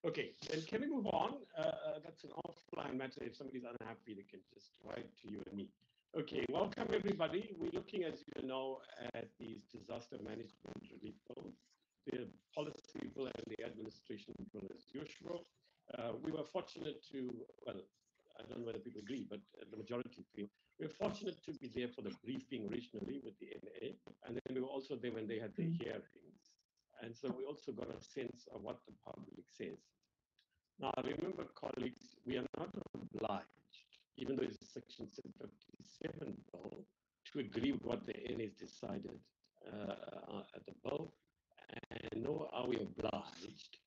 Okay, then can we move on? That's an offline matter. If somebody's unhappy, they can just write to you and me. Okay, welcome everybody. We're looking, as you know, at these disaster management relief bills, the policy bill and the administration bill as usual. We were fortunate to, well, I don't know whether people agree, but the majority feel we were fortunate to be there for the briefing originally with the NA, and then we were also there when they had their hearings. And so we also got a sense of what the public says. Now, remember, colleagues, we are not obliged, even though it's Section 757 bill, to agree with what the NA has decided at the bill, and nor are we obliged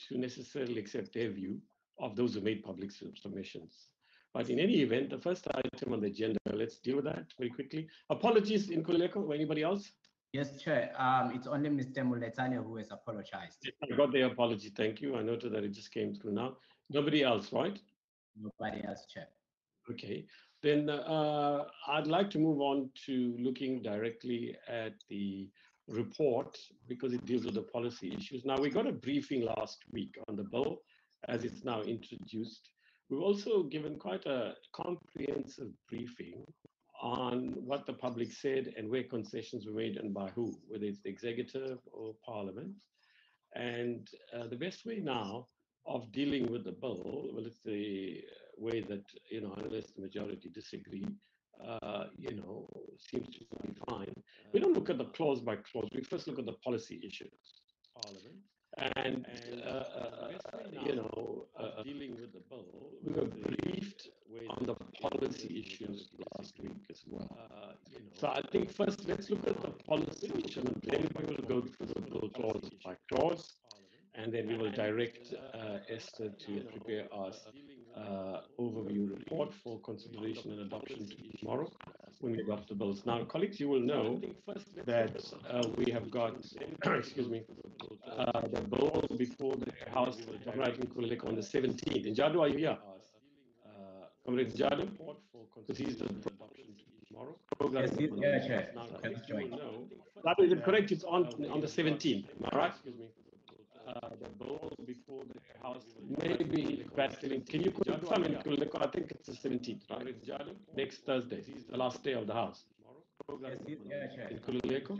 to necessarily accept their view of those who made public submissions. But in any event, the first item on the agenda, let's deal with that very quickly. Apologies in Kuleko or anybody else? Yes, Chair. It's only Mr. Muletane who has apologized. I got the apology. Thank you. I noted that it just came through now. Nobody else, right? Nobody else, Chair. Okay. Then I'd like to move on to looking directly at the report because it deals with the policy issues. Now, we got a briefing last week on the bill as it's now introduced. We've also given quite a comprehensive briefing on what the public said and where concessions were made and by who, whether it's the executive or parliament. And the best way now of dealing with the bill, well, it's the way that, you know, unless the majority disagree, you know, seems to be fine. We don't look at the clause by clause. We first look at the policy issues. Parliament. And you know, dealing with the bill, we were briefed on the policy issues last week as well. You know, so I think first let's look at the policy issues, and then we will go through the bill clause by clause, and then we will direct Esther to prepare us overview report for consideration and adoption tomorrow when we adopt the bills. Now, colleagues, you will know that we have got, excuse me, the bill before the House on the 17th. In Jadu, are you here? Comrade Jadu, because he's the adoption tomorrow. Yes, yeah, Chair. That is it correct? It's on the 17th. Am I right? Excuse me. The bill before the House, maybe battling. Can you confirm in Kuleko? I think it's the 17th, right? Next Thursday, the last day of the House. Yes, yeah, Chair. In Kuleko?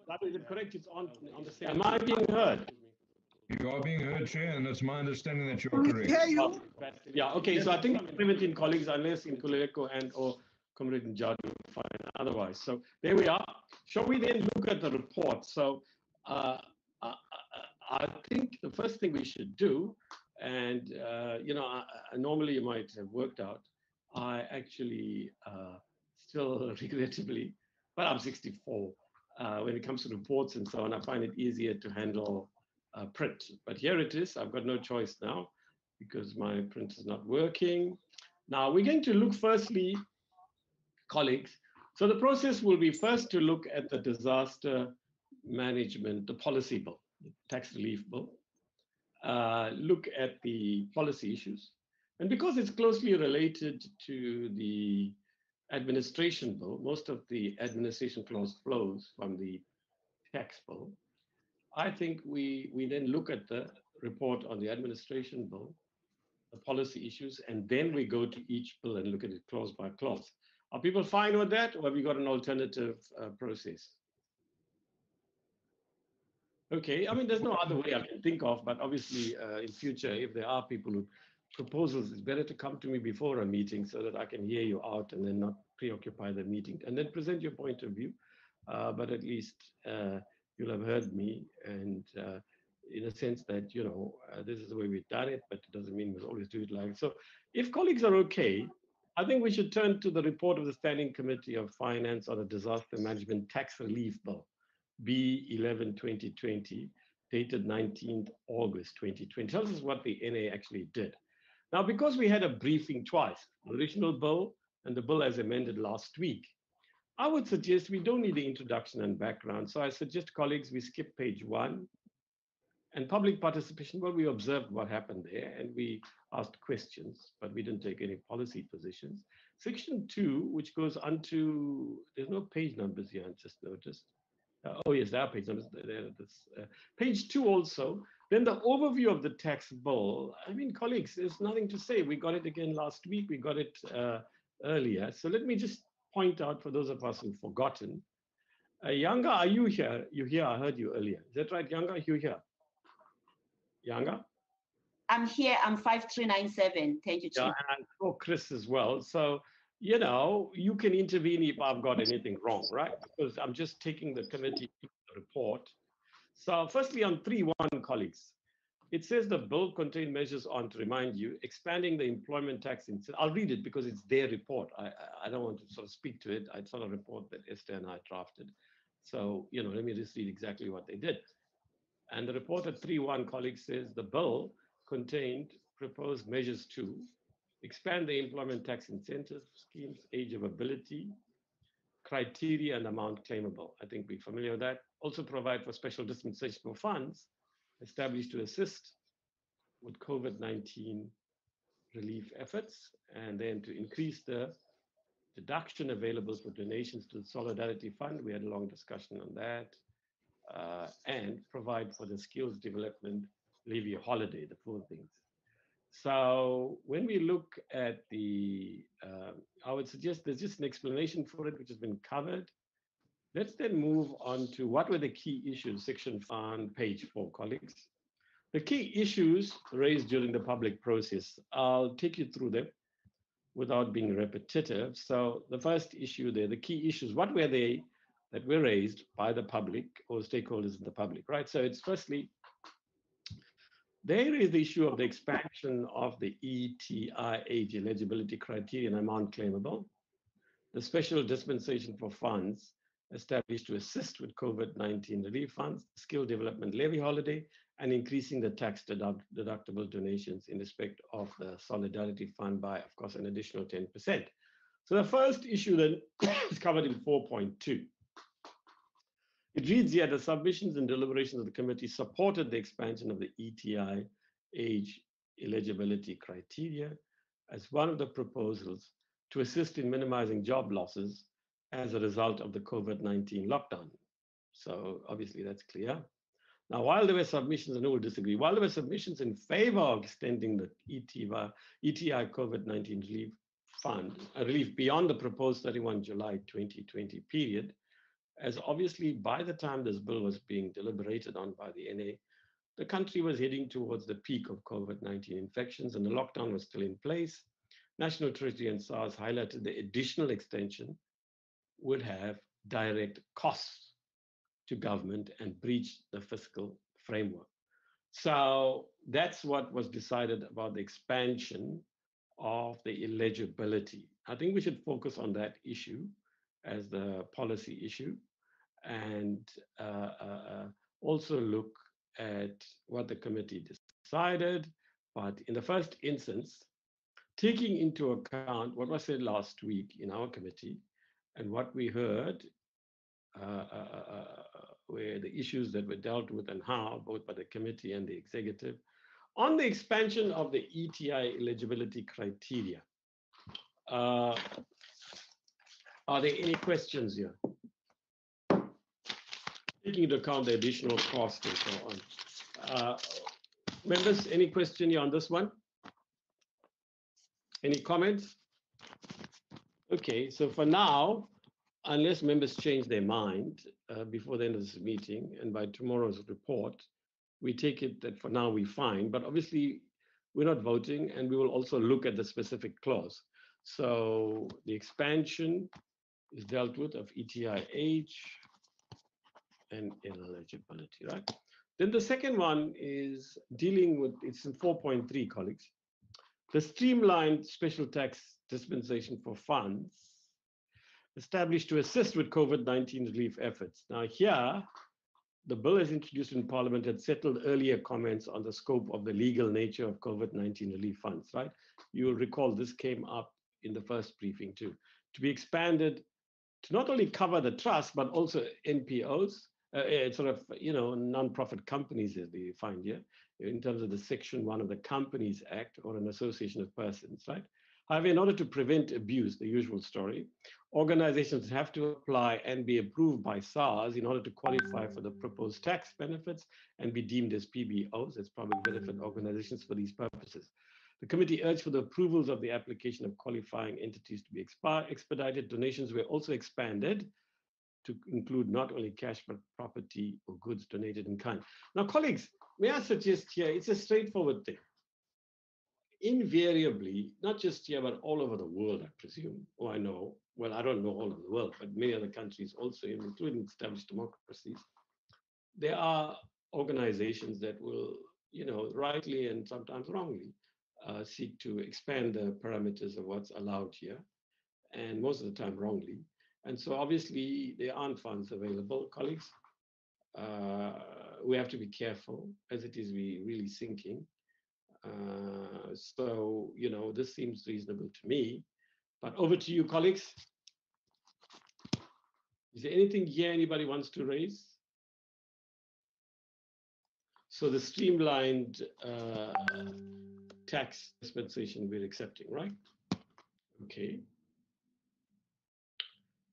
That is it correct? It's on the 17th. Am I being heard? You are being heard, Chair, and it's my understanding that you are correct. Yeah, okay, so I think 17 colleagues, unless in Kuleko and or Comrade Njadu find otherwise. So there we are. Shall we then look at the report? So I think the first thing we should do, and you know, normally you might have worked out, I actually still regrettably, but I'm 64. When it comes to reports and so on, I find it easier to handle print. But here it is. I've got no choice now because my print is not working. Now we're going to look firstly, colleagues. So the process will be first to look at the disaster management, the policy bill, the tax relief bill, look at the policy issues. And because it's closely related to the administration bill, most of the administration clause flows from the tax bill. I think we then look at the report on the administration bill, the policy issues, and then we go to each bill and look at it clause by clause. Are people fine with that, or have we got an alternative process? Okay, I mean, there's no other way I can think of, but obviously in future, if there are people who proposals, it's better to come to me before a meeting so that I can hear you out and then not preoccupy the meeting and then present your point of view. But at least you'll have heard me, and in a sense that, you know, this is the way we've done it, but it doesn't mean we'll always do it like so. If colleagues are okay, I think we should turn to the report of the Standing Committee of Finance on the Disaster Management Tax Relief Bill, B11-2020, dated 19th August 2020. Tells us what the NA actually did. Now, because we had a briefing twice, the original bill and the bill as amended last week, I would suggest we don't need the introduction and background. So I suggest, colleagues, we skip page 1. And public participation, well, we observed what happened there and we asked questions, but we didn't take any policy positions. Section 2, which goes on to, there's no page numbers here, I just noticed. Oh yes, there are page numbers. Page 2 also, Then the overview of the tax bill. I mean, colleagues, there's nothing to say. We got it again last week. We got it earlier. So let me just point out for those of us who've forgotten. Yanga, are you here? You here? I heard you earlier. Is that right, Yanga? You here? Yanga? I'm here. I'm 5397. Thank you, Chief. Yeah, and I saw Chris as well. So, you know, you can intervene if I've got anything wrong, right? Because I'm just taking the committee report. So firstly, on 3.1, colleagues, it says the bill contained measures on, to remind you, expanding the employment tax. I'll read it because it's their report. I don't want to sort of speak to it. It's not a report that Esther and I drafted. So, you know, let me just read exactly what they did. And the report at 3.1, colleagues, says the bill contained proposed measures to expand the employment tax incentive schemes, age of ability, criteria and amount claimable. I think we're familiar with that. Also provide for special dispensation for funds established to assist with COVID-19 relief efforts, and then to increase the deduction available for donations to the Solidarity Fund. We had a long discussion on that. And provide for the skills development levy holiday, the four things. So when we look at the, I would suggest there's just an explanation for it, which has been covered. Let's then move on to what were the key issues, section on page 4, colleagues. The key issues raised during the public process. I'll take you through them without being repetitive. So the first issue there, the key issues, what were they that were raised by the public or stakeholders in the public, right? So it's firstly, there is the issue of the expansion of the ETI age eligibility criteria and amount claimable, the special dispensation for funds established to assist with COVID-19 relief funds, skill development levy holiday, and increasing the tax deductible donations in respect of the Solidarity Fund by, of course, an additional 10%. So the first issue then is covered in 4.2. It reads here, the submissions and deliberations of the committee supported the expansion of the ETI age eligibility criteria as one of the proposals to assist in minimizing job losses as a result of the COVID-19 lockdown. So obviously that's clear. Now, while there were submissions, and who will disagree, while there were submissions in favor of extending the ETI COVID-19 relief fund, relief beyond the proposed 31 July 2020 period, as obviously by the time this bill was being deliberated on by the NA, the country was heading towards the peak of COVID-19 infections and the lockdown was still in place. National Treasury and SARS highlighted the additional extension would have direct costs to government and breach the fiscal framework. So that's what was decided about the expansion of the eligibility. I think we should focus on that issue as the policy issue and also look at what the committee decided. But in the first instance, taking into account what was said last week in our committee and what we heard were the issues that were dealt with and how, both by the committee and the executive, on the expansion of the ETI eligibility criteria. Are there any questions here? Taking into account the additional cost and so on. Members, any question here on this one? Any comments? Okay, so for now, unless members change their mind before the end of this meeting and by tomorrow's report, we take it that for now we're fine, but obviously we're not voting and we will also look at the specific clause. So the expansion is dealt with of ETI age and eligibility, right? Then the second one is dealing with, it's in 4.3, colleagues, the streamlined special tax dispensation for funds established to assist with COVID-19 relief efforts. Now here, the bill as introduced in Parliament had settled earlier comments on the scope of the legal nature of COVID-19 relief funds, right? You will recall this came up in the first briefing too, to be expanded to not only cover the trust, but also NPOs, sort of, you know, non-profit companies as they find here, in terms of the Section 1 of the Companies Act or an association of persons, right? However, in order to prevent abuse, the usual story, organizations have to apply and be approved by SARS in order to qualify for the proposed tax benefits and be deemed as PBOs, as public benefit organizations for these purposes. The committee urged for the approvals of the application of qualifying entities to be expedited. Donations were also expanded to include not only cash, but property or goods donated in kind. Now, colleagues, may I suggest here, it's a straightforward thing. Invariably, not just here, but all over the world, I presume, or I know, well, I don't know all over the world, but many other countries also, including established democracies, there are organizations that will, rightly and sometimes wrongly, seek to expand the parameters of what's allowed here, and most of the time wrongly. And so obviously there aren't funds available, colleagues. We have to be careful, as it is really sinking. So, this seems reasonable to me, but over to you, colleagues. Is there anything here anybody wants to raise? So the streamlined tax dispensation we're accepting, right? Okay.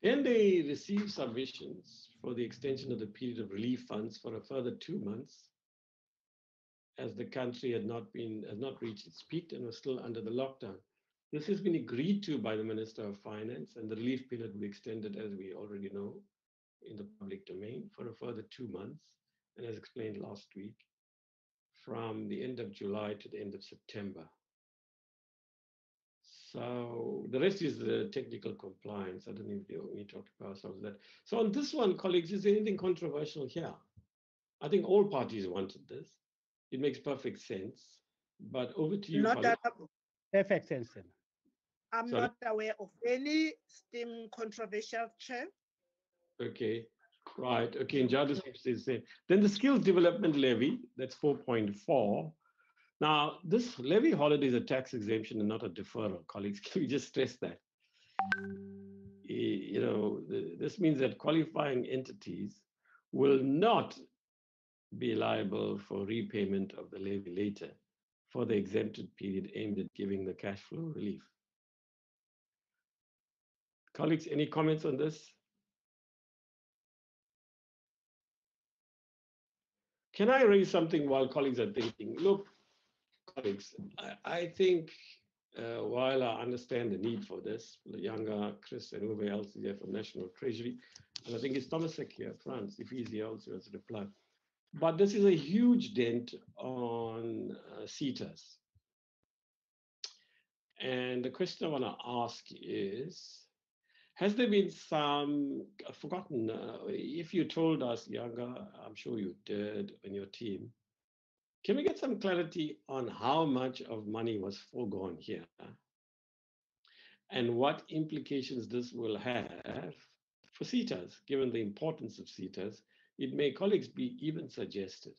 Then they received submissions for the extension of the period of relief funds for a further 2 months, as the country had not reached its peak and was still under the lockdown. This has been agreed to by the Minister of Finance, and the relief period will be extended, as we already know, in the public domain for a further 2 months, and as explained last week, from the end of July to the end of September. So the rest is the technical compliance. I don't know if we talked about ourselves that. So on this one, colleagues, is there anything controversial here? I think all parties wanted this. It makes perfect sense. But over to you, colleagues. Perfect sense. I'm Sorry? not aware of any STEM controversial, Chair. Okay, right. Okay, and Jadu seems to say. Then the skills development levy, that's 4.4. Now, this levy holiday is a tax exemption and not a deferral, colleagues. Can we just stress that? This means that qualifying entities will not be liable for repayment of the levy later for the exempted period aimed at giving the cash flow relief. Colleagues, any comments on this? Can I raise something while colleagues are thinking? Look, colleagues, I think while I understand the need for this, Younger, Chris, and whoever else is here from National Treasury, and I think it's Thomas here, France, if he's here also has a reply. But this is a huge dent on CETAs. And the question I want to ask is, has there been some, I've forgotten, if you told us, Younger, I'm sure you did, and your team, can we get some clarity on how much of money was foregone here and what implications this will have for CETAs, given the importance of CETAs? It may, colleagues, be even suggested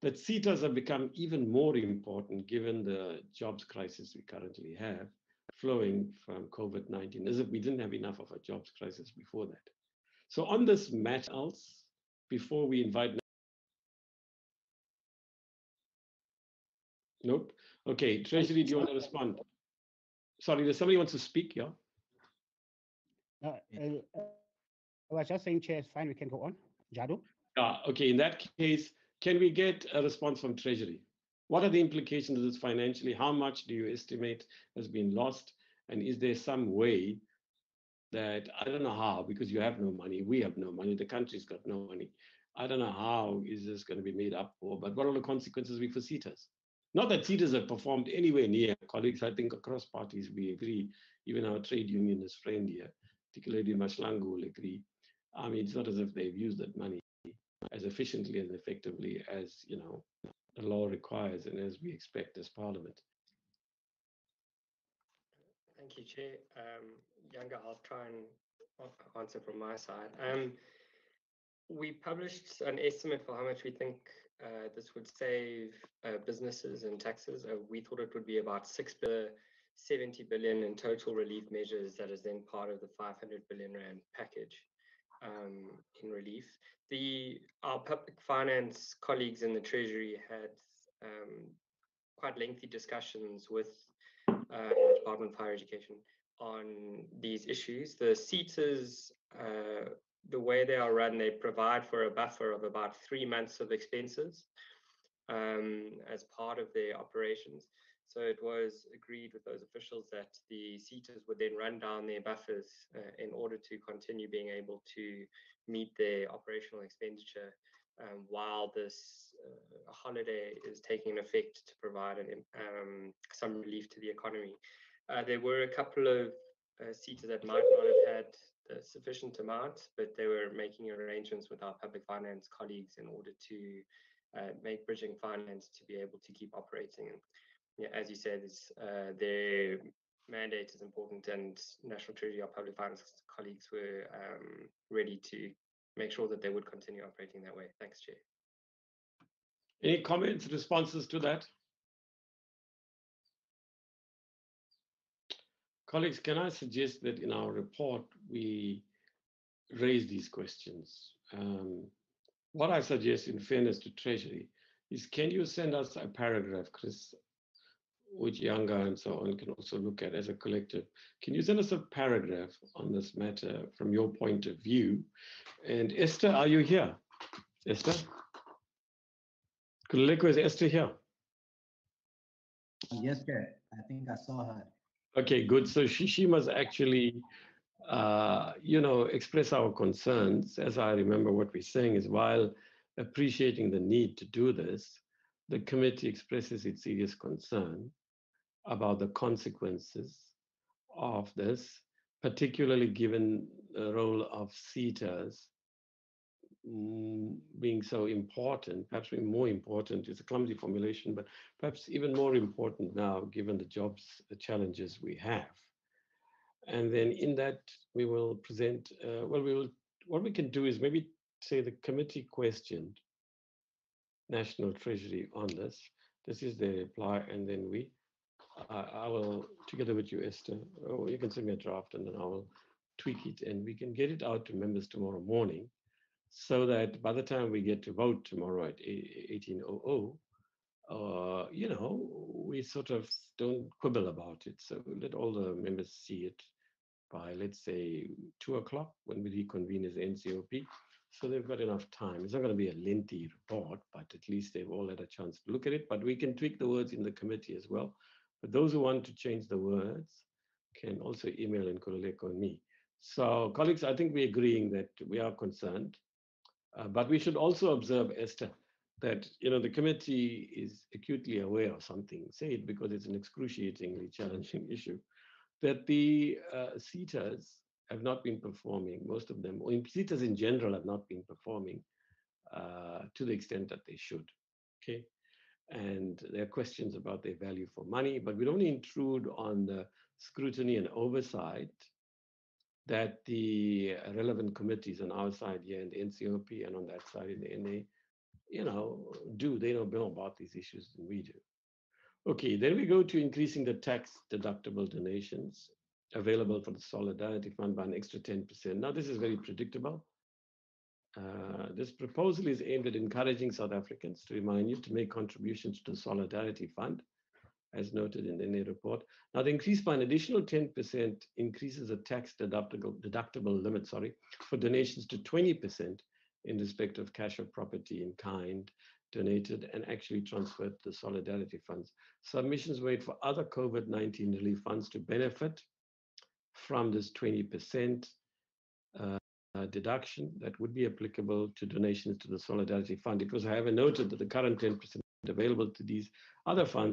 that CETAs have become even more important given the jobs crisis we currently have flowing from COVID-19, as if we didn't have enough of a jobs crisis before that. So on this matter, else, before we invite. Nope. Okay, Treasury, do you want to respond? Sorry, does somebody wants to speak? Yeah. I was just saying, Chair, it's fine. We can go on. Jadu? Okay, in that case, can we get a response from Treasury? What are the implications of this financially? How much do you estimate has been lost? And is there some way that, I don't know how, because you have no money, we have no money, the country's got no money. I don't know how is this going to be made up for, but what are the consequences for CETAs? Not that CETAs have performed anywhere near, colleagues. I think across parties we agree, even our trade unionist friend here, particularly Mashlangu, will agree. I mean, it's not as if they've used that money as efficiently and effectively as, the law requires and as we expect as Parliament. Thank you, Chair. Younger, I'll try and answer from my side. We published an estimate for how much we think this would save businesses and taxes. We thought it would be about 70 billion in total relief measures. That is then part of the 500 billion rand package in relief. Our public finance colleagues in the Treasury had quite lengthy discussions with Department of Higher Education, on these issues. The SETAs, the way they are run, they provide for a buffer of about 3 months of expenses as part of their operations. So it was agreed with those officials that the SETAs would then run down their buffers in order to continue being able to meet their operational expenditure while this holiday is taking effect to provide some relief to the economy. There were a couple of SETAs that might not have had the sufficient amount, but they were making arrangements with our public finance colleagues in order to make bridging finance to be able to keep operating. And yeah, as you said, their mandate is important, and National Treasury, our public finance colleagues were ready to make sure that they would continue operating that way. Thanks, Chair. Any comments, responses to that? Colleagues, can I suggest that in our report, we raise these questions? What I suggest, in fairness to Treasury, is can you send us a paragraph, Chris, which Younger and so on can also look at as a collective? Can you send us a paragraph on this matter from your point of view? And Esther, are you here? Esther? Kuleko, is Esther here? Yes, Chair. I think I saw her. Okay, good. So she must actually, express our concerns. As I remember, what we're saying is, while appreciating the need to do this, the committee expresses its serious concern about the consequences of this, particularly given the role of SETAs being so important, perhaps even more important. It's a clumsy formulation, but perhaps even more important now, given the jobs, the challenges we have. And then in that, we will present, what we can do is maybe say the committee questioned National Treasury on this. This is the reply, and then I will, together with you, Esther, or you can send me a draft, and then I will tweak it, and we can get it out to members tomorrow morning, so that by the time we get to vote tomorrow at 18:00, we sort of don't quibble about it. So let all the members see it by, let's say, 2:00 when we reconvene as NCOP. So they've got enough time. It's not going to be a lengthy report, but at least they've all had a chance to look at it. But we can tweak the words in the committee as well. But those who want to change the words can also email Nkululeko and me. So colleagues, I think we're agreeing that we are concerned. But we should also observe, Esther, that the committee is acutely aware of something. Say it because it's an excruciatingly challenging issue. That the SETAs have not been performing, most of them, or SETAs in general have not been performing to the extent that they should. Okay, and there are questions about their value for money, but we don't intrude on the scrutiny and oversight that the relevant committees on our side here in the NCOP and on that side in the NA, do. They know more about these issues than we do. Okay, then we go to increasing the tax deductible donations available for the Solidarity Fund by an extra 10%. Now, this is very predictable. This proposal is aimed at encouraging South Africans, to remind you, to make contributions to the Solidarity Fund, as noted in the NA report. Now, the increase by an additional 10% increases the tax deductible limit, for donations to 20% in respect of cash or property in kind donated and actually transferred to the Solidarity Funds. Submissions made for other COVID-19 relief funds to benefit from this 20% deduction that would be applicable to donations to the Solidarity Fund. It was, however, noted that the current 10% available to these other funds